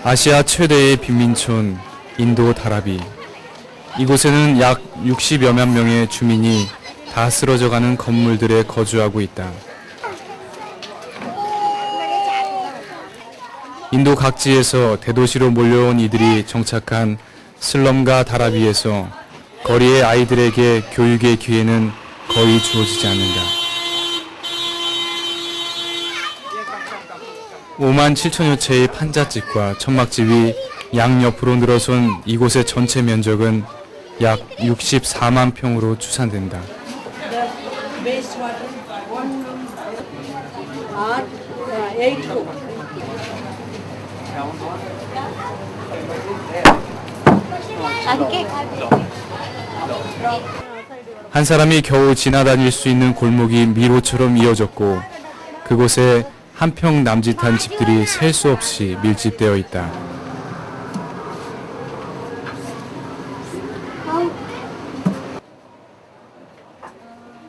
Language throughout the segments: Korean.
아시아 최대의 빈민촌 인도 다라비. 이곳에는 약 60여만 명의 주민이 다 쓰러져가는 건물들에 거주하고 있다. 인도 각지에서 대도시로 몰려온 이들이 정착한 슬럼과 다라비에서 거리의 아이들에게 교육의 기회는 거의 주어지지 않는다. 5만 7천여 채의 판잣집과 천막집이 양옆으로 늘어선 이곳의 전체 면적은 약 64만 평으로 추산된다. 한 사람이 겨우 지나다닐 수 있는 골목이 미로처럼 이어졌고 그곳에 한 평 남짓한 집들이 셀 수 없이 밀집되어 있다.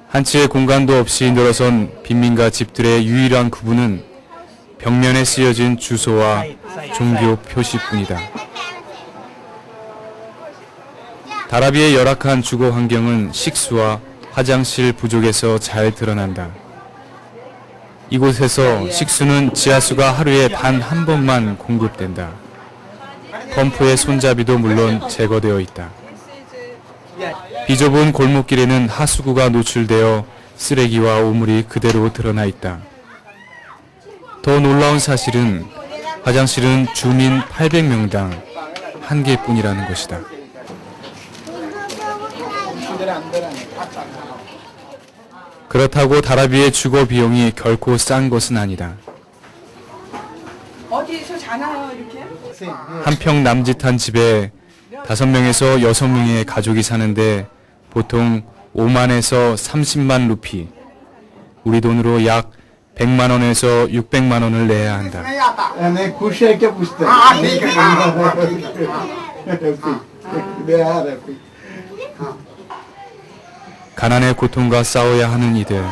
한치의 공간도 없이 늘어선 빈민가 집들의 유일한 구분은 벽면에 쓰여진 주소와 종교 표시뿐이다. 다라비의 열악한 주거 환경은 식수와 화장실 부족에서 잘 드러난다. 이곳에서 식수는 지하수가 하루에 단 한 번만 공급된다. 펌프의 손잡이도 물론 제거되어 있다. 비좁은 골목길에는 하수구가 노출되어 쓰레기와 오물이 그대로 드러나 있다. 더 놀라운 사실은 화장실은 주민 800명당 한 개뿐이라는 것이다. 그렇다고 다라비의 주거 비용이 결코 싼 것은 아니다. 어디서 자나요, 이렇게? 한 평 남짓한 집에 5명에서 6명의 가족이 사는데 보통 5만에서 30만 루피, 우리 돈으로 약 100만 원에서 600만 원을 내야 한다. 가난의 고통과 싸워야 하는 이들.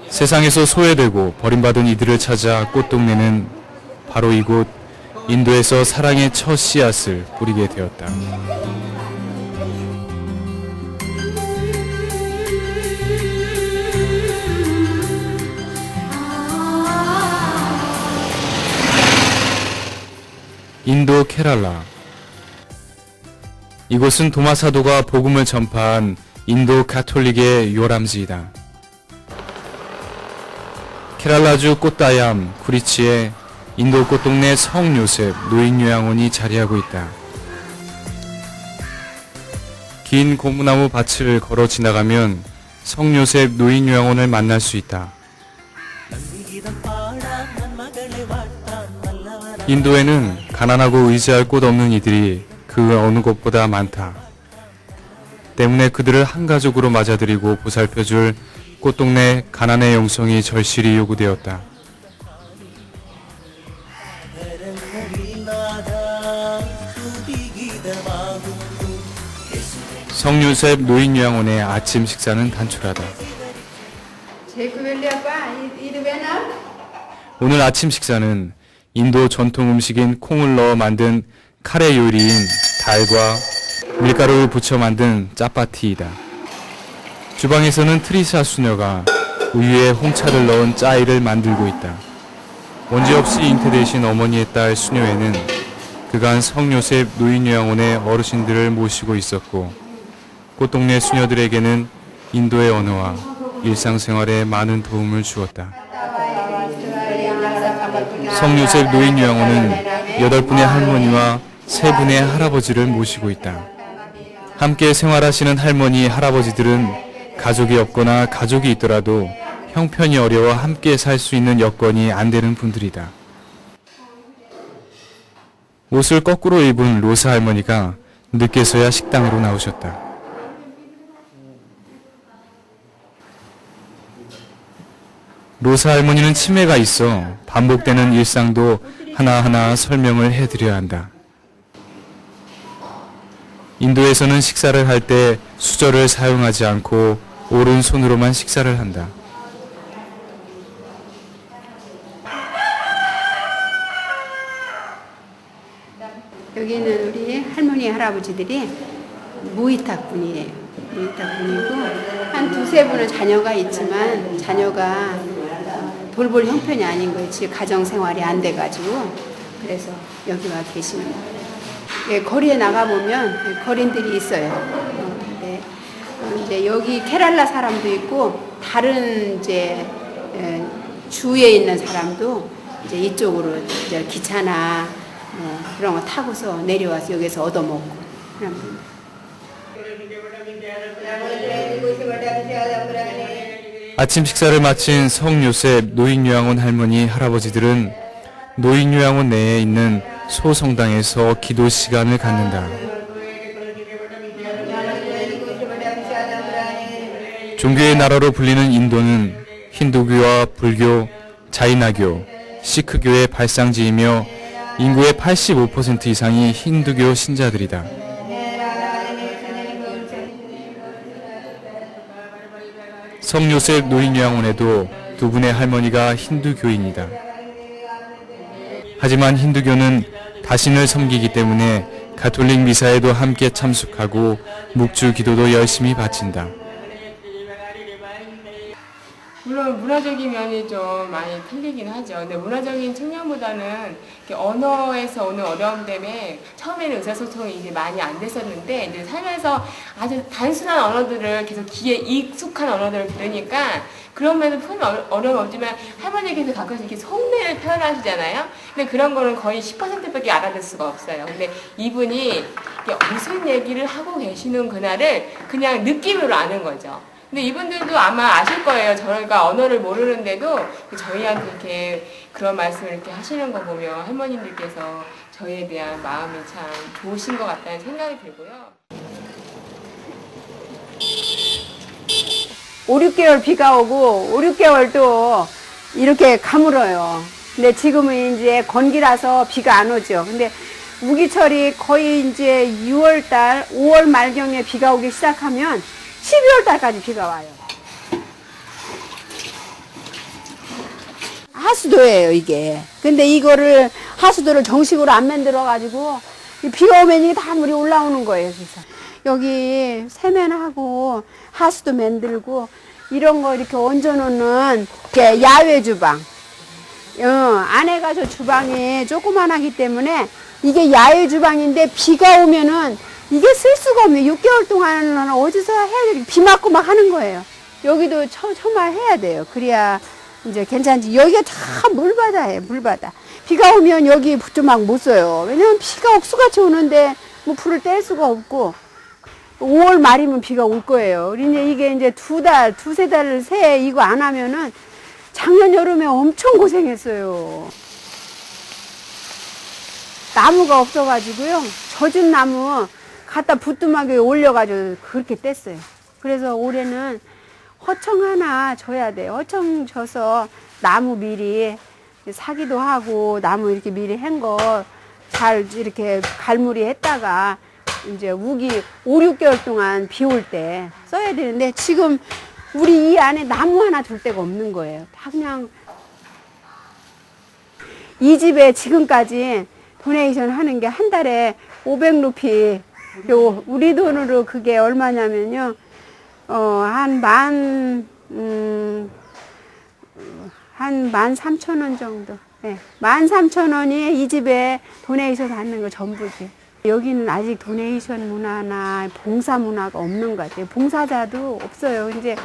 세상에서 소외되고 버림받은 이들을 찾아 꽃동네는 바로 이곳 인도에서 사랑의 첫 씨앗을 뿌리게 되었다. 인도 케랄라. 이곳은 도마 사도가 복음을 전파한 인도 가톨릭의 요람지이다. 케랄라주 꽃다얌 쿠리치에 인도 꽃동네 성요셉 노인요양원이 자리하고 있다. 긴 고무나무 밭을 걸어 지나가면 성요셉 노인요양원을 만날 수 있다. 인도에는 가난하고 의지할 곳 없는 이들이 그 어느 곳보다 많다. 때문에 그들을 한 가족으로 맞아들이고 보살펴줄 꽃동네 가난의 영성이 절실히 요구되었다. 성요셉 노인요양원의 아침 식사는 단촐하다. 오늘 아침 식사는 인도 전통 음식인 콩을 넣어 만든 카레 요리인 달과 밀가루를 붙여 만든 짜파티이다. 주방에서는 트리사 수녀가 우유에 홍차를 넣은 짜이를 만들고 있다. 원지 없이 잉태되신 어머니의 딸 수녀에는 그간 성요셉 노인요양원의 어르신들을 모시고 있었고 꽃동네 수녀들에게는 인도의 언어와 일상생활에 많은 도움을 주었다. 성요셉 노인요양원은 8분의 할머니와 3분의 할아버지를 모시고 있다. 함께 생활하시는 할머니, 할아버지들은 가족이 없거나 가족이 있더라도 형편이 어려워 함께 살 수 있는 여건이 안 되는 분들이다. 옷을 거꾸로 입은 로사 할머니가 늦게서야 식당으로 나오셨다. 로사 할머니는 치매가 있어 반복되는 일상도 하나하나 설명을 해드려야 한다. 인도에서는 식사를 할 때 수저를 사용하지 않고 오른손으로만 식사를 한다. 여기는 우리 할머니 할아버지들이 무이탁분이에요. 무이탁분이고 한 두세 분은 자녀가 있지만 자녀가 돌볼 형편이 아닌 거예요. 지금 가정생활이 안 돼가지고. 그래서 여기 와 계시는 거예요. 예, 거리에 나가보면 거린들이 있어요. 네. 이제 여기 케랄라 사람도 있고 다른 이제 주에 있는 사람도 이제 이쪽으로 이제 기차나 그런 거 타고서 내려와서 여기서 얻어먹고 그런 분. 아침 식사를 마친 성요셉 노인요양원 할머니 할아버지들은 노인요양원 내에 있는 소성당에서 기도 시간을 갖는다. 종교의 나라로 불리는 인도는 힌두교와 불교, 자이나교, 시크교의 발상지이며 인구의 85% 이상이 힌두교 신자들이다. 성요셉 노인요양원에도 두 분의 할머니가 힌두교인이다. 하지만 힌두교는 다신을 섬기기 때문에 가톨릭 미사에도 함께 참석하고 묵주 기도도 열심히 바친다. 물론 문화적인 면이 좀 많이 틀리긴 하죠. 근데 문화적인 측면보다는 언어에서 오는 어려움 때문에 처음에는 의사소통이 이제 많이 안 됐었는데 이제 살면서 아주 단순한 언어들을 계속 귀에 익숙한 언어들을 들으니까 그런 면은 큰 어려움이 없지만 할머니께서 가끔씩 이렇게 속내를 표현하시잖아요. 근데 그런 거는 거의 10%밖에 알아들 수가 없어요. 근데 이분이 무슨 얘기를 하고 계시는 그날을 그냥 느낌으로 아는 거죠. 근데 이분들도 아마 아실 거예요. 저희가 언어를 모르는데도 저희한테 이렇게 그런 말씀을 이렇게 하시는 거 보면 할머님들께서 저희에 대한 마음이 참 좋으신 것 같다는 생각이 들고요. 5, 6개월 비가 오고 5, 6개월 또 이렇게 가물어요. 근데 지금은 이제 건기라서 비가 안 오죠. 근데 우기철이 거의 이제 6월달, 5월 말경에 비가 오기 시작하면 12월 달까지 비가 와요. 하수도예요, 이게. 근데 이거를 하수도를 정식으로 안 만들어 가지고 비가 오면 이게 다 물이 올라오는 거예요. 그래서 여기 세면하고 하수도 만들고 이런 거 이렇게 얹어 놓는 게 야외 주방. 안에가 저 주방이 조그만하기 때문에 이게 야외 주방인데 비가 오면은 이게 쓸 수가 없네요. 6개월 동안은 어디서 해야 돼? 비 맞고 막 하는 거예요. 여기도 처말 해야 돼요. 그래야 이제 괜찮지. 여기가 다 물바다예요, 물바다. 비가 오면 여기 좀 막 못 써요. 왜냐면 비가 억수같이 오는데 뭐 불을 뗄 수가 없고 5월 말이면 비가 올 거예요. 이게 이제 두세 달 새 이거 안 하면은 작년 여름에 엄청 고생했어요. 나무가 없어가지고요. 젖은 나무 갖다 부뚜막에 올려가지고 그렇게 뗐어요. 그래서 올해는 허청 하나 줘야 돼요. 허청 줘서 나무 미리 사기도 하고 나무 이렇게 미리 한 거 잘 이렇게 갈무리 했다가 이제 우기 5, 6개월 동안 비 올 때 써야 되는데 지금 우리 이 안에 나무 하나 둘 데가 없는 거예요. 다 그냥 이 집에 지금까지 도네이션 하는 게 한 달에 500루피 우리 돈으로 그게 얼마냐면요. 한 13,000원 정도. 네. 13,000원이 이 집에 도네이션 받는 거 전부지. 여기는 아직 도네이션 문화나 봉사 문화가 없는 것 같아요. 봉사자도 없어요. 이제,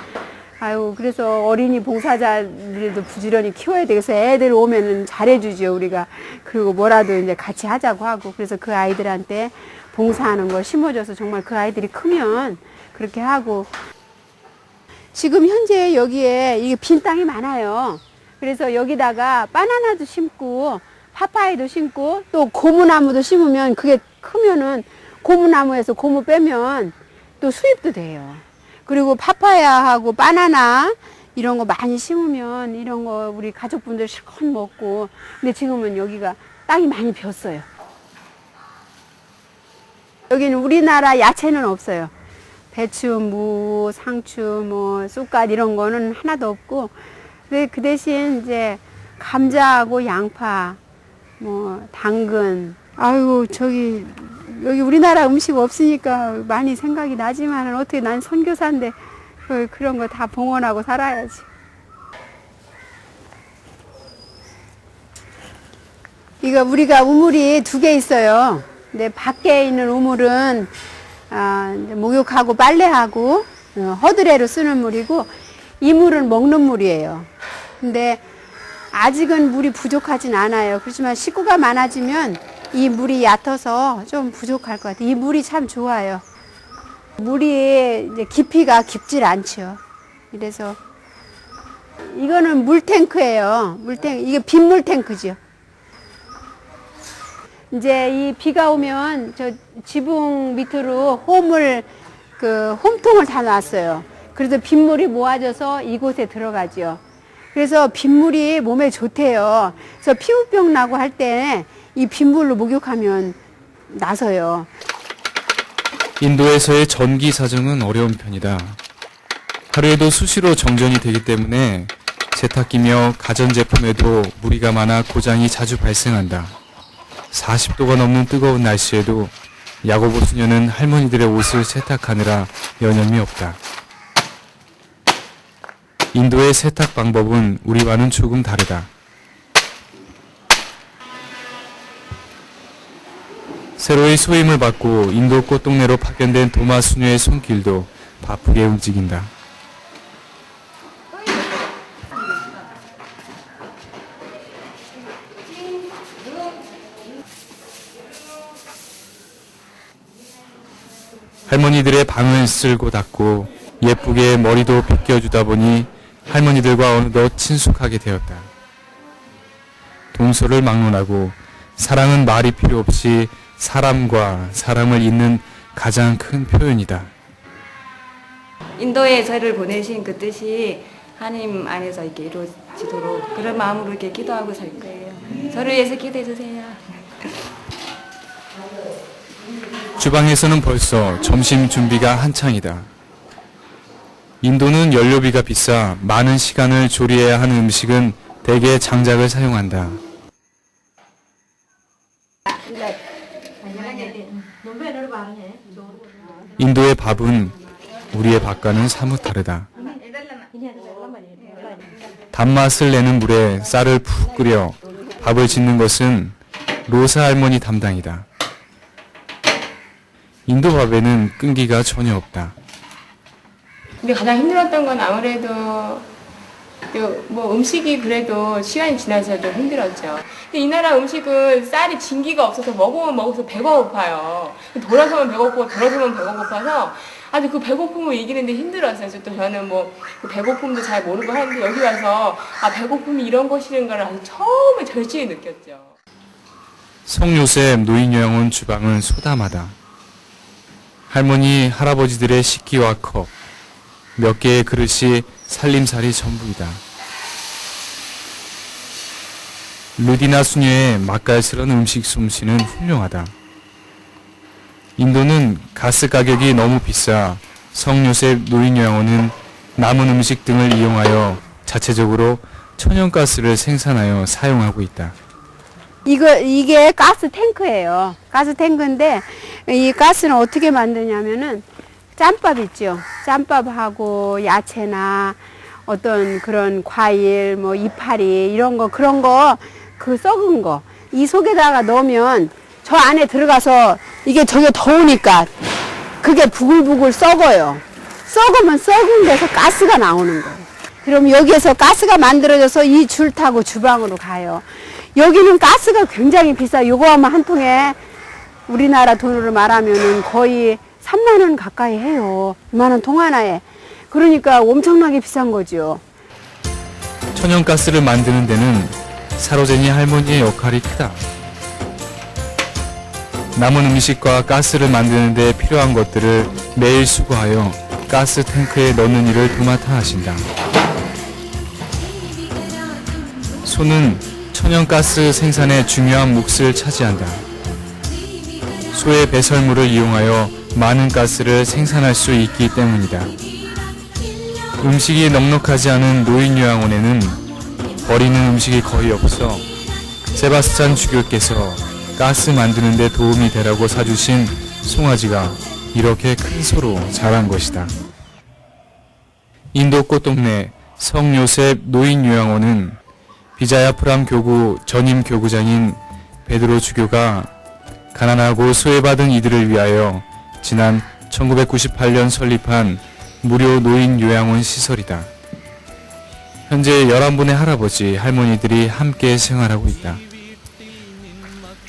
그래서 어린이 봉사자들도 부지런히 키워야 되겠어. 애들 오면은 잘해주죠, 우리가. 그리고 뭐라도 이제 같이 하자고 하고. 그래서 그 아이들한테 봉사하는 걸 심어줘서 정말 그 아이들이 크면 그렇게 하고. 지금 현재 여기에 이게 빈 땅이 많아요. 그래서 여기다가 바나나도 심고 파파이도 심고 또 고무나무도 심으면 그게 크면은 고무나무에서 고무 빼면 또 수입도 돼요. 그리고 파파야하고 바나나 이런 거 많이 심으면 이런 거 우리 가족분들 실컷 먹고. 근데 지금은 여기가 땅이 많이 비었어요. 여기는 우리나라 야채는 없어요. 배추, 무, 상추, 뭐 쑥갓 이런 거는 하나도 없고. 근데 그 대신 이제 감자하고 양파, 뭐 당근 아유, 여기 우리나라 음식 없으니까 많이 생각이 나지만은 어떻게 난 선교사인데 그런 거 다 봉헌하고 살아야지. 이거 우리가 우물이 2개 있어요. 근데 밖에 있는 우물은 이제 목욕하고 빨래하고 허드레로 쓰는 물이고, 이 물은 먹는 물이에요. 근데 아직은 물이 부족하진 않아요. 그렇지만 식구가 많아지면 이 물이 얕아서 좀 부족할 것 같아요. 이 물이 참 좋아요. 물이 이제 깊이가 깊질 않죠. 그래서 이거는 물탱크예요. 이게 빗물 탱크죠. 이제 이 비가 오면 저 지붕 밑으로 홈통을 다 놨어요. 그래서 빗물이 모아져서 이곳에 들어가죠. 그래서 빗물이 몸에 좋대요. 그래서 피부병 나고 할 때 이 빗물로 목욕하면 나서요. 인도에서의 전기 사정은 어려운 편이다. 하루에도 수시로 정전이 되기 때문에 세탁기며 가전제품에도 무리가 많아 고장이 자주 발생한다. 40도가 넘는 뜨거운 날씨에도 야고보 수녀는 할머니들의 옷을 세탁하느라 여념이 없다. 인도의 세탁 방법은 우리와는 조금 다르다. 새로이 소임을 받고 인도 꽃동네로 파견된 도마 수녀의 손길도 바쁘게 움직인다. 할머니들의 방을 쓸고 닦고 예쁘게 머리도 빗겨주다 보니 할머니들과 어느덧 친숙하게 되었다. 동서를 막론하고 사랑은 말이 필요 없이 사람과 사람을 잇는 가장 큰 표현이다. 인도에 저를 보내신 그 뜻이 하나님 안에서 이렇게 이루어지도록 그런 마음으로 이렇게 기도하고 살 거예요. 저를 위해서 기도해 주세요. 주방에서는 벌써 점심 준비가 한창이다. 인도는 연료비가 비싸 많은 시간을 조리해야 하는 음식은 대개 장작을 사용한다. 인도의 밥은 우리의 밥과는 사뭇 다르다. 단맛을 내는 물에 쌀을 푹 끓여 밥을 짓는 것은 로사 할머니 담당이다. 인도 밥에는 끈기가 전혀 없다. 근데 가장 힘들었던 건 아무래도 뭐 음식이 그래도 시간이 지나서 좀 힘들었죠. 근데 이 나라 음식은 쌀이 진기가 없어서 먹으면 먹어서 배가 고파요. 돌아서면 배고프고 돌아서면 배가 고파서 아주 그 배고픔을 이기는데 힘들었어요. 또 저는 뭐 그 배고픔도 잘 모르고 하는데 여기 와서 배고픔이 이런 것이란가를 아주 처음에 절실히 느꼈죠. 성요셉 노인요양원 주방은 소담하다. 할머니, 할아버지들의 식기와 컵, 몇 개의 그릇이 살림살이 전부이다. 루디나 수녀의 맛깔스러운 음식 솜씨는 훌륭하다. 인도는 가스 가격이 너무 비싸 성요셉 노인요양원은 남은 음식 등을 이용하여 자체적으로 천연가스를 생산하여 사용하고 있다. 이게 가스 탱크예요. 가스 탱크인데 이 가스는 어떻게 만드냐면은 짬밥 있죠. 짬밥하고 야채나 어떤 그런 과일, 뭐 이파리 이런 거 그런 거 그 썩은 거 이 속에다가 넣으면 저 안에 들어가서 이게 저게 더우니까 그게 부글부글 썩어요. 썩으면 썩은 데서 가스가 나오는 거예요. 그럼 여기에서 가스가 만들어져서 이 줄 타고 주방으로 가요. 여기는 가스가 굉장히 비싸. 요거 하면 한 통에 우리나라 돈으로 말하면은 거의 3만 원 가까이 해요. 이만한 통 하나에. 그러니까 엄청나게 비싼 거죠. 천연가스를 만드는 데는 사로제니 할머니의 역할이 크다. 남은 음식과 가스를 만드는 데 필요한 것들을 매일 수거하여 가스 탱크에 넣는 일을 도맡아 하신다. 소는 천연가스 생산에 중요한 몫을 차지한다. 소의 배설물을 이용하여 많은 가스를 생산할 수 있기 때문이다. 음식이 넉넉하지 않은 노인요양원에는 버리는 음식이 거의 없어 세바스찬 주교께서 가스 만드는 데 도움이 되라고 사주신 송아지가 이렇게 큰 소로 자란 것이다. 인도 꽃동네 성요셉 노인요양원은 비자야프람 교구 전임 교구장인 베드로 주교가 가난하고 소외받은 이들을 위하여 지난 1998년 설립한 무료 노인 요양원 시설이다. 현재 11분의 할아버지, 할머니들이 함께 생활하고 있다.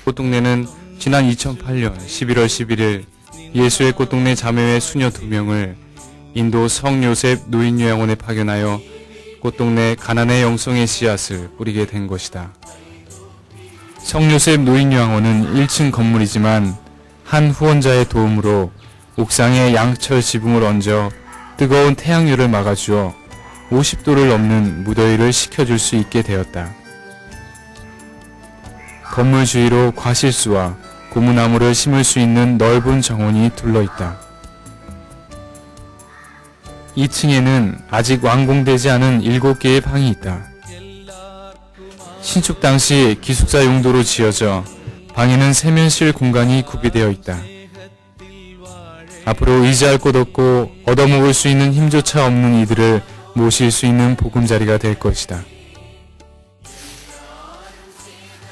꽃동네는 지난 2008년 11월 11일 예수의 꽃동네 자매회 수녀 2명을 인도 성요셉 노인요양원에 파견하여 꽃동네 가난의 영성의 씨앗을 뿌리게 된 것이다. 성요셉 노인요양원은 1층 건물이지만 한 후원자의 도움으로 옥상에 양철 지붕을 얹어 뜨거운 태양열을 막아주어 50도를 넘는 무더위를 식혀줄 수 있게 되었다. 건물 주위로 과실수와 고무나무를 심을 수 있는 넓은 정원이 둘러있다. 2층에는 아직 완공되지 않은 7개의 방이 있다. 신축 당시 기숙사 용도로 지어져 방에는 세면실 공간이 구비되어 있다. 앞으로 의지할 곳 없고 얻어먹을 수 있는 힘조차 없는 이들을 모실 수 있는 보금자리가 될 것이다.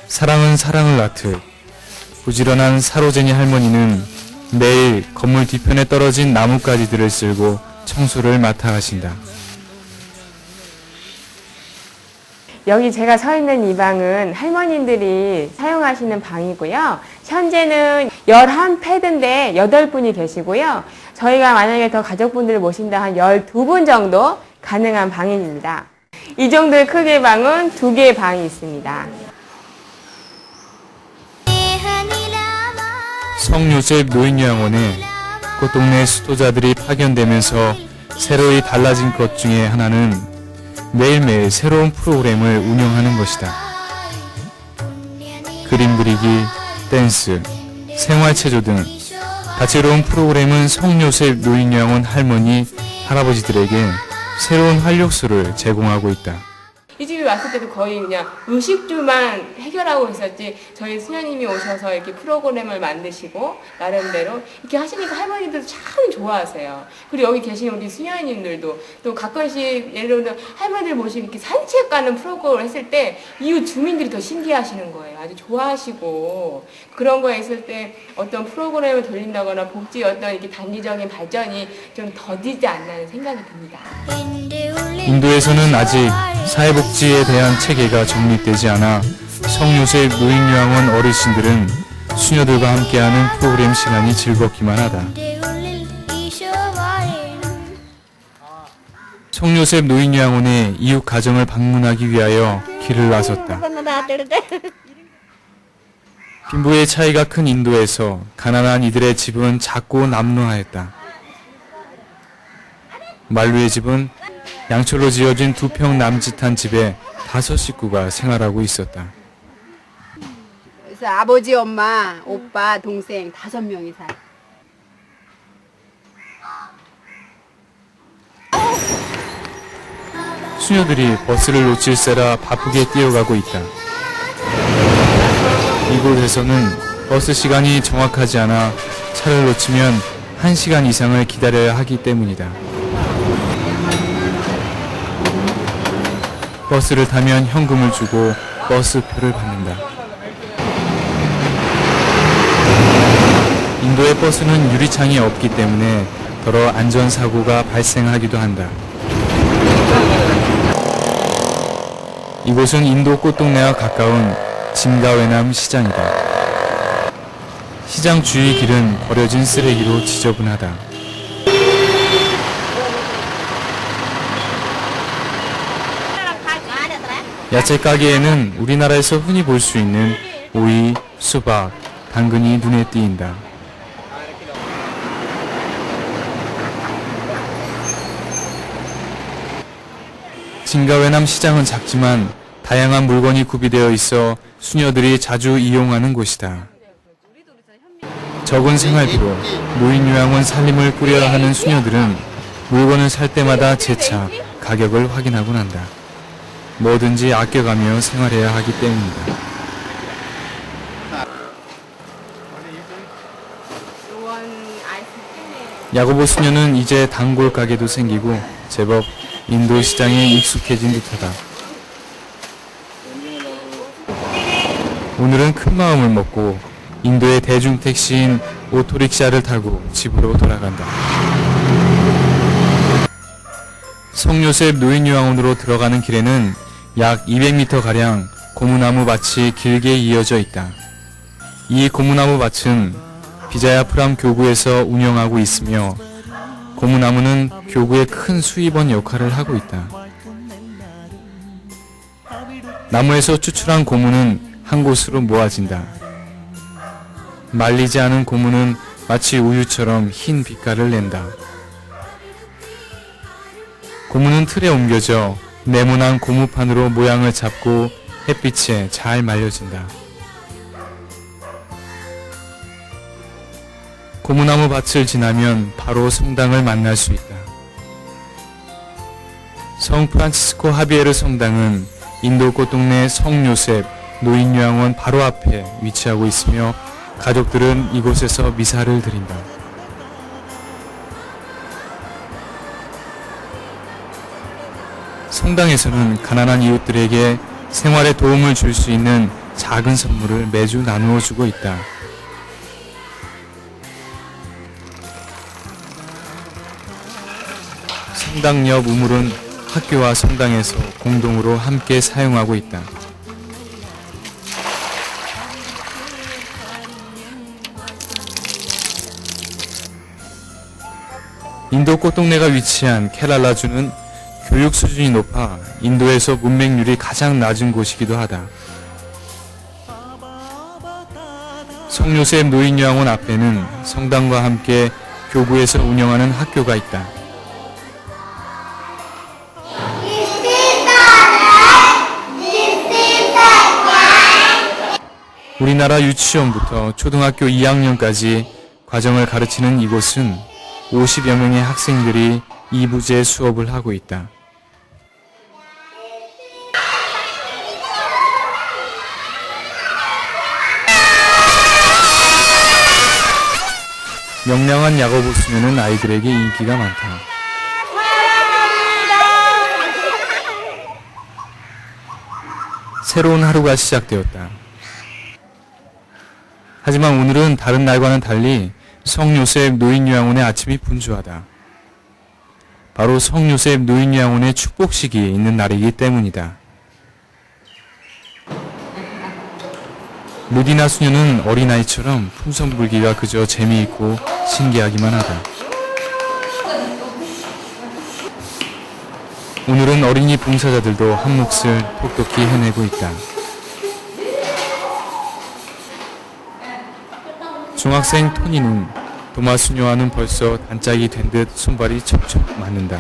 사랑은 사랑을 낳듯 부지런한 사로제니 할머니는 매일 건물 뒤편에 떨어진 나뭇가지들을 쓸고 청소를 맡아 하신다. 여기 제가 서 있는 이 방은 할머님들이 사용하시는 방이고요. 현재는 11패드인데 8분이 계시고요. 저희가 만약에 더 가족분들을 모신다 한 12분 정도 가능한 방입니다. 이 정도의 크기의 방은 2개의 방이 있습니다. 성요셉 노인요양원에 꽃동네 수도자들이 파견되면서 새로이 달라진 것 중에 하나는 매일매일 새로운 프로그램을 운영하는 것이다. 그림 그리기, 댄스, 생활체조 등 다채로운 프로그램은 성요셉 노인요양원 할머니, 할아버지들에게 새로운 활력소를 제공하고 있다. 이 집에 왔을 때도 거의 그냥 의식주만 해결하고 있었지 저희 수녀님이 오셔서 이렇게 프로그램을 만드시고 나름대로 이렇게 하시니까 할머니들도 참 좋아하세요. 그리고 여기 계신 우리 수녀님들도 또 가끔씩 예를 들어 할머니들 모시고 이렇게 산책 가는 프로그램을 했을 때 이웃 주민들이 더 신기하시는 거예요. 아주 좋아하시고 그런 거에 있을 때 어떤 프로그램을 돌린다거나 복지 어떤 이렇게 단기적인 발전이 좀 더디지 않나는 생각이 듭니다. 인도에서는 아직 사회복지에 대한 체계가 정립되지 않아 성요셉 노인요양원 어르신들은 수녀들과 함께하는 프로그램 시간이 즐겁기만 하다. 성요셉 노인요양원의 이웃 가정을 방문하기 위하여 길을 나섰다. 빈부의 차이가 큰 인도에서 가난한 이들의 집은 작고 남루하였다. 말루의 집은 양철로 지어진 2평 남짓한 집에 5식구가 생활하고 있었다. 그래서 아버지, 엄마, 오빠, 동생 5명이 살아. 수녀들이 버스를 놓칠세라 바쁘게 뛰어가고 있다. 이곳에서는 버스 시간이 정확하지 않아 차를 놓치면 1시간 이상을 기다려야 하기 때문이다. 버스를 타면 현금을 주고 버스표를 받는다. 인도의 버스는 유리창이 없기 때문에 더러 안전사고가 발생하기도 한다. 이곳은 인도 꽃동네와 가까운 짐가웨남 시장이다. 시장 주위 길은 버려진 쓰레기로 지저분하다. 야채 가게에는 우리나라에서 흔히 볼 수 있는 오이, 수박, 당근이 눈에 띄인다. 진가웨남 시장은 작지만 다양한 물건이 구비되어 있어 수녀들이 자주 이용하는 곳이다. 적은 생활비로 노인요양원 살림을 꾸려야 하는 수녀들은 물건을 살 때마다 재차 가격을 확인하곤 한다. 뭐든지 아껴가며 생활해야 하기 때문이다. 야고보 수녀는 이제 단골 가게도 생기고 제법 인도 시장에 익숙해진 듯하다. 오늘은 큰 마음을 먹고 인도의 대중택시인 오토릭샤를 타고 집으로 돌아간다. 성요셉 노인요양원으로 들어가는 길에는 약 200m가량 고무나무 밭이 길게 이어져 있다. 이 고무나무 밭은 비자야 프람 교구에서 운영하고 있으며 고무나무는 교구의 큰 수입원 역할을 하고 있다. 나무에서 추출한 고무는 한 곳으로 모아진다. 말리지 않은 고무는 마치 우유처럼 흰 빛깔을 낸다. 고무는 틀에 옮겨져 네모난 고무판으로 모양을 잡고 햇빛에 잘 말려진다. 고무나무 밭을 지나면 바로 성당을 만날 수 있다. 성 프란치스코 하비에르 성당은 인도 꽃동네 성요셉 노인요양원 바로 앞에 위치하고 있으며 가족들은 이곳에서 미사를 드린다. 성당에서는 가난한 이웃들에게 생활에 도움을 줄 수 있는 작은 선물을 매주 나누어 주고 있다. 성당 옆 우물은 학교와 성당에서 공동으로 함께 사용하고 있다. 인도 꽃동네가 위치한 케랄라주는 교육 수준이 높아 인도에서 문맹률이 가장 낮은 곳이기도 하다. 성요셉 노인요양원 앞에는 성당과 함께 교구에서 운영하는 학교가 있다. 우리나라 유치원부터 초등학교 2학년까지 과정을 가르치는 이곳은 50여 명의 학생들이 2부제 수업을 하고 있다. 명랑한 야고보 수녀는 아이들에게 인기가 많다. 새로운 하루가 시작되었다. 하지만 오늘은 다른 날과는 달리 성요셉 노인요양원의 아침이 분주하다. 바로 성요셉 노인요양원의 축복식이 있는 날이기 때문이다. 루디나 수녀는 어린아이처럼 풍선불기가 그저 재미있고 신기하기만 하다. 오늘은 어린이 봉사자들도 한 몫을 톡톡히 해내고 있다. 중학생 토니는 도마 수녀와는 벌써 단짝이 된 듯 손발이 척척 맞는다.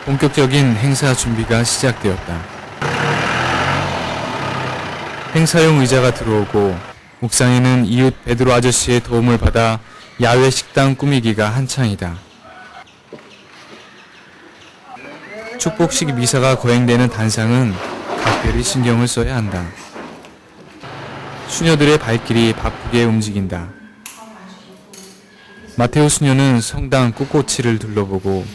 본격적인 행사 준비가 시작되었다. 행사용 의자가 들어오고 옥상에는 이웃 베드로 아저씨의 도움을 받아 야외 식당 꾸미기가 한창이다. 축복식 미사가 거행되는 단상은 각별히 신경을 써야 한다. 수녀들의 발길이 바쁘게 움직인다. 마테오 수녀는 성당 꽃꽂이를 둘러보고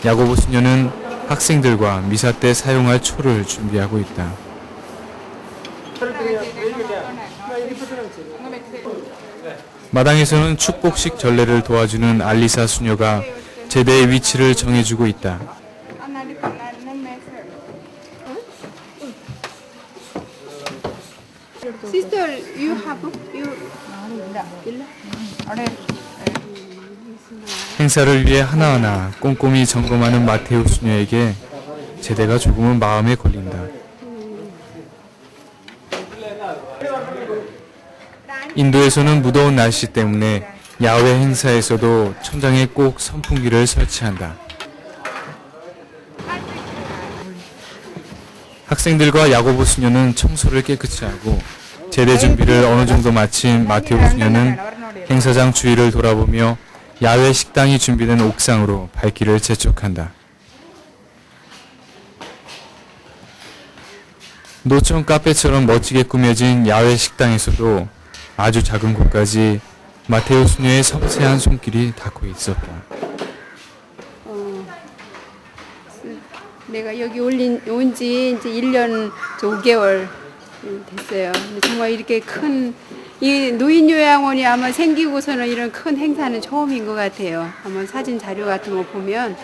야고보 수녀는 학생들과 미사 때 사용할 초를 준비하고 있다. 마당에서는 축복식 전례를 도와주는 알리사 수녀가 제대의 위치를 정해주고 있다. Sister, you have 행사를 위해 하나하나 꼼꼼히 점검하는 마테오 수녀에게 제대가 조금은 마음에 걸린다. 인도에서는 무더운 날씨 때문에 야외 행사에서도 천장에 꼭 선풍기를 설치한다. 학생들과 야고보 수녀는 청소를 깨끗이 하고 제대 준비를 어느 정도 마친 마테오 수녀는 행사장 주위를 돌아보며 야외 식당이 준비된 옥상으로 발길을 재촉한다. 노천 카페처럼 멋지게 꾸며진 야외 식당에서도 아주 작은 곳까지 마테오 수녀의 섬세한 손길이 닿고 있었다. 내가 여기 온 지 이제 1년 5개월 됐어요. 근데 정말 이렇게 큰 이 노인요양원이 아마 생기고서는 이런 큰 행사는 처음인 것 같아요. 한번 사진 자료 같은 거 보면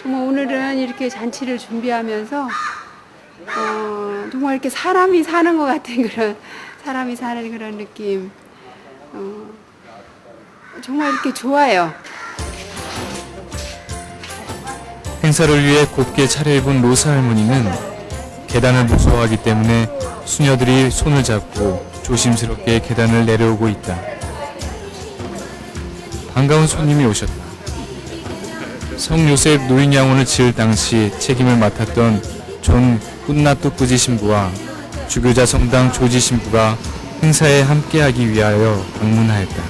정말 오늘은 이렇게 잔치를 준비하면서 정말 이렇게 사람이 사는 것 같은 그런 사람이 사는 그런 느낌. 정말 이렇게 좋아요. 행사를 위해 곱게 차려입은 로사 할머니는 계단을 무서워하기 때문에 수녀들이 손을 잡고 조심스럽게 계단을 내려오고 있다. 반가운 손님이 오셨다. 성 요셉 노인양원을 지을 당시 책임을 맡았던 존 꾼나뚜꾸지 신부와 주교자 성당 조지 신부가 행사에 함께하기 위하여 방문하였다.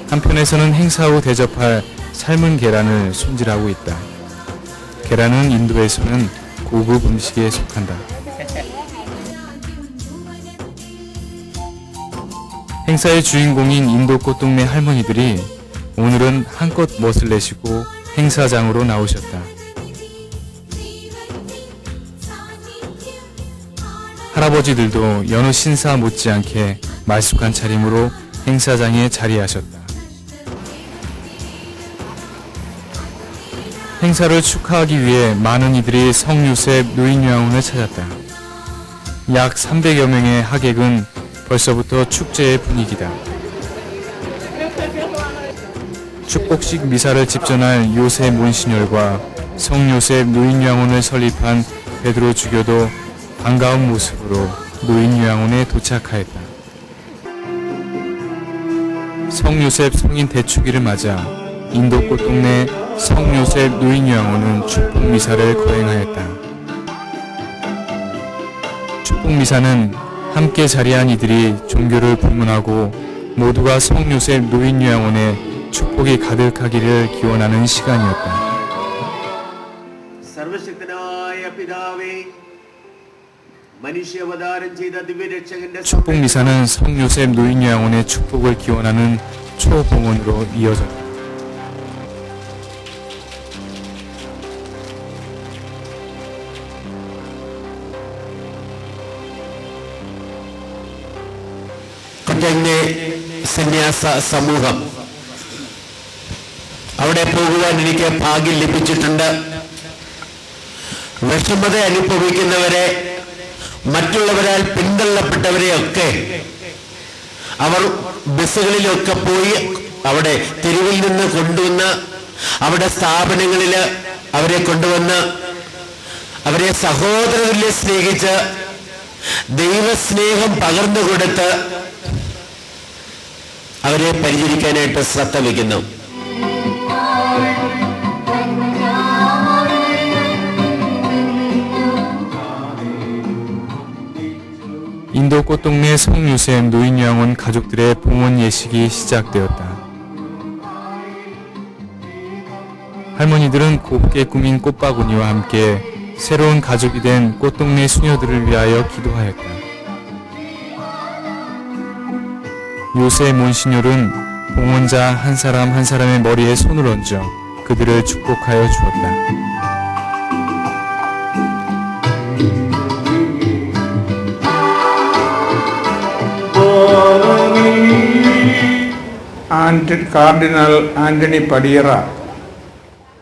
한편에서는 행사 후 대접할 삶은 계란을 손질하고 있다. 계란은 인도에서는 고급 음식에 속한다. 행사의 주인공인 인도 꽃동네 할머니들이 오늘은 한껏 멋을 내시고 행사장으로 나오셨다. 할아버지들도 여느 신사 못지않게 말쑥한 차림으로 행사장에 자리하셨다. 행사를 축하하기 위해 많은 이들이 성요셉 노인요양원을 찾았다. 약 300여 명의 하객은 벌써부터 축제의 분위기다. 축복식 미사를 집전할 요셉 몬시뇰과 성요셉 노인요양원을 설립한 베드로 주교도 반가운 모습으로 노인요양원에 도착하였다. 성요셉 성인 대축일을 맞아 인도 꽃동네 성요셉 노인요양원은 축복미사를 거행하였다. 축복미사는 함께 자리한 이들이 종교를 불문하고 모두가 성요셉 노인요양원에 축복이 가득하기를 기원하는 시간이었다. 축복미사는 성요셉 노인요양원의 축복을 기원하는 초봉헌으로 이어졌다. കൊറ്റങ്ങെ സന്യാസ സമൂഹം അവിടെ പോകുവാൻ എനിക്ക് ഭാഗ്യം ലഭിച്ചിട്ടുണ്ട്. വിഷമത അനുഭവിക്കുന്നവരെ, മറ്റുള്ളവരാൽ പിന്തള്ളപ്പെട്ടവരെയൊക്കെ അവർ ബസ്സുകളിലൊക്കെ പോയി അവിടെ തെരുവിൽ നിന്ന് കൊണ്ടുവന്ന് അവിടെ സ്ഥാപനങ്ങളിൽ അവരെ കൊണ്ടുവന്ന് അവരെ സഹോദരരെ സ്നേഹിച്ച് ദൈവസ്നേഹം പകർന്നു കൊടുത്ത് അവരെ പരിചരിക്കാനായിട്ട് ശ്രദ്ധ വയ്ക്കുന്നു. 인도 꽃동네 성요셉 노인요양원 가족들의 봉헌 예식이 시작되었다. 할머니들은 곱게 꾸민 꽃바구니와 함께 새로운 가족이 된 꽃동네 수녀들을 위하여 기도하였다. 요셉 몬시뇰은 봉헌자 한 사람 한 사람의 머리에 손을 얹어 그들을 축복하여 주었다. 카르디널 안토니 파디에라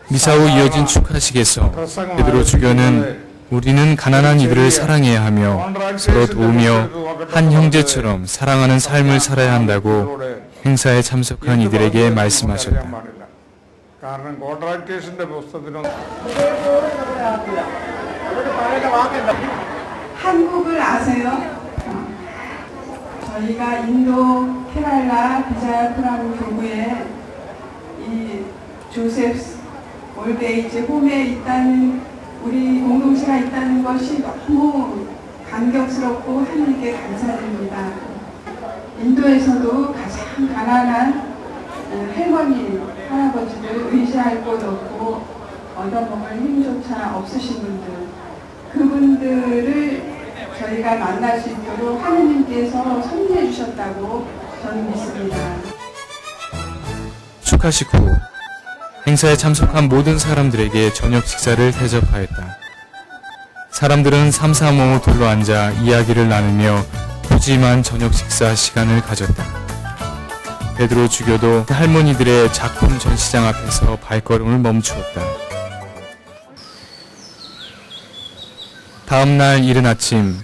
미사 후 이어진 축하식에서 베드로 주교는 우리는 가난한 이들을 사랑해야 하며 서로 도우며 한 형제처럼 사랑하는 삶을 살아야 한다고 행사에 참석한 이들에게 말씀하셨다. 한국을 아세요? 저희가 인도 케랄라 비자야푸람 교구에 이 조셉 올데이즈 홈에 있다는 우리 공동체가 있다는 것이 너무 감격스럽고 하나님께 감사드립니다. 인도에서도 가장 가난한 할머니, 할아버지들 의지할 곳 없고 얻어먹을 힘조차 없으신 분들, 그분들을 저희가 만날 수 있도록 하느님께서 섭리해 주셨다고 저는 믿습니다. 축하식 후 행사에 참석한 모든 사람들에게 저녁 식사를 대접하였다. 사람들은 삼삼오오 둘러앉아 이야기를 나누며 푸짐한 저녁 식사 시간을 가졌다. 베드로 주교도 할머니들의 작품 전시장 앞에서 발걸음을 멈추었다. 다음 날 이른 아침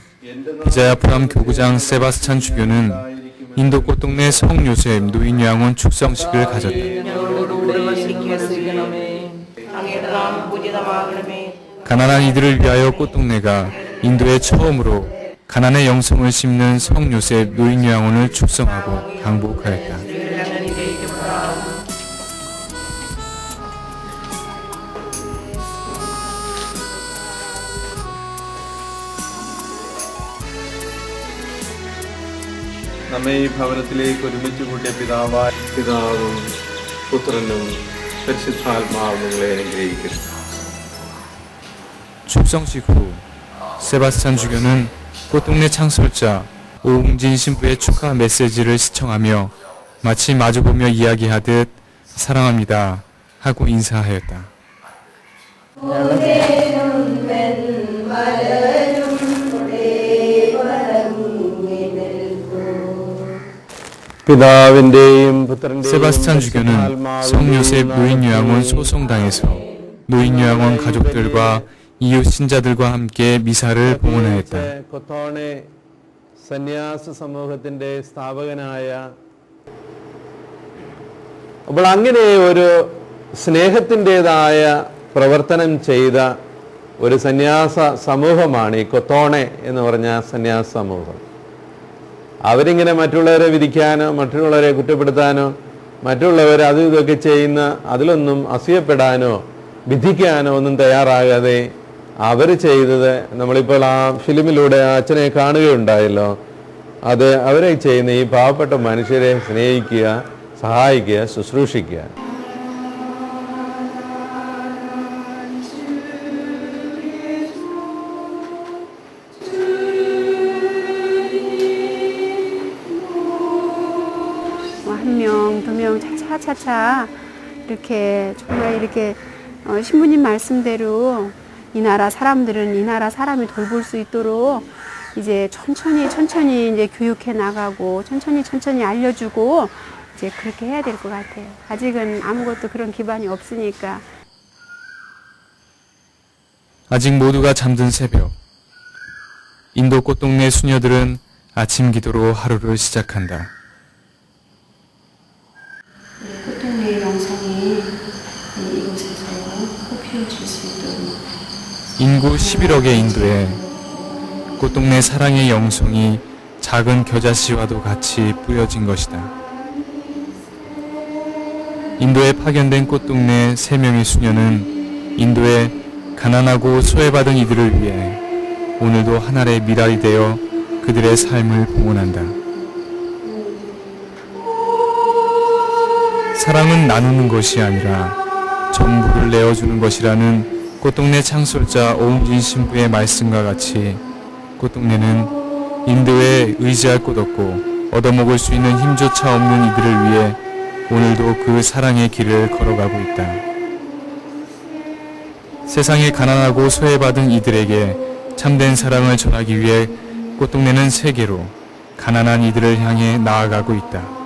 비자야프람 교구장 세바스찬 주교는 인도 꽃동네 성요셉 노인요양원 축성식을 가졌다. 가난한 이들을 위하여 꽃동네가 인도에 처음으로 가난의 영성을 심는 성요셉 노인요양원을 축성하고 강복하였다. നമ്മെ ഈ ഭവനത്തിലേക്ക് ഒരുമിച്ച് കൂട്ടിയ പിതാവും പുത്രനും പരിശുദ്ധാത്മാവും നിങ്ങളെ അനുഗ്രഹിക്കുന്നു. 축성식 후 세바스찬 주교는 꽃동네 창설자 오웅진 신부의 축하 메시지를 시청하며 마치 마주보며 이야기하듯 사랑합니다 하고 인사하였다. പിതാവിന്റെയും പുത്രന്റെയും 세바스찬 주교는 성요셉 노인요양원 소송당에서 노인요양원 가족들과 이웃 신자들과 함께 미사를 봉헌하였다. കൊത്തോണെ സന്യാസ സമൂഹത്തിന്റെ സ്ഥാപകനായ അപ്പോൾ അങ്ങനെ ഒരു സ്നേഹത്തിൻ്റെതായ പ്രവർത്തനം ചെയ്ത ഒരു സന്യാസ സമൂഹമാണ് ഈ കൊത്തോണെ എന്ന് പറഞ്ഞ സന്യാസ സമൂഹം. അവരിങ്ങനെ മറ്റുള്ളവരെ വിധിക്കാനോ മറ്റുള്ളവരെ കുറ്റപ്പെടുത്താനോ മറ്റുള്ളവർ അതും ഇതൊക്കെ ചെയ്യുന്ന അതിലൊന്നും അസൂയപ്പെടാനോ വിധിക്കാനോ ഒന്നും തയ്യാറാകാതെ അവർ ചെയ്തത് നമ്മളിപ്പോൾ ആ ഫിലിമിലൂടെ ആ അച്ഛനെ കാണുകയുണ്ടായല്ലോ, അത് അവരെ ചെയ്യുന്ന ഈ പാവപ്പെട്ട മനുഷ്യരെ സ്നേഹിക്കുക, സഹായിക്കുക, ശുശ്രൂഷിക്കുക. 한 명, 두 명 차차차차 이렇게 정말 이렇게 신부님 말씀대로 이 나라 사람들은 이 나라 사람이 돌볼 수 있도록 이제 천천히 이제 교육해 나가고 천천히 알려주고 이제 그렇게 해야 될 것 같아요. 아직은 아무것도 그런 기반이 없으니까. 아직 모두가 잠든 새벽, 인도 꽃동네 수녀들은 아침 기도로 하루를 시작한다. 꽃동네의 영성이 이곳에서 꽃피워질 수 있도록 인구 11억의 인도에 꽃동네 사랑의 영성이 작은 겨자씨와도 같이 뿌려진 것이다. 인도에 파견된 꽃동네 3명의 수녀는 인도의 가난하고 소외받은 이들을 위해 오늘도 하늘의 미랄이 되어 그들의 삶을 봉헌한다. 사랑은 나누는 것이 아니라 전부를 내어주는 것이라는 꽃동네 창설자 오웅진 신부의 말씀과 같이 꽃동네는 인도에 의지할 곳 없고 얻어먹을 수 있는 힘조차 없는 이들을 위해 오늘도 그 사랑의 길을 걸어가고 있다. 세상에 가난하고 소외받은 이들에게 참된 사랑을 전하기 위해 꽃동네는 세계로 가난한 이들을 향해 나아가고 있다.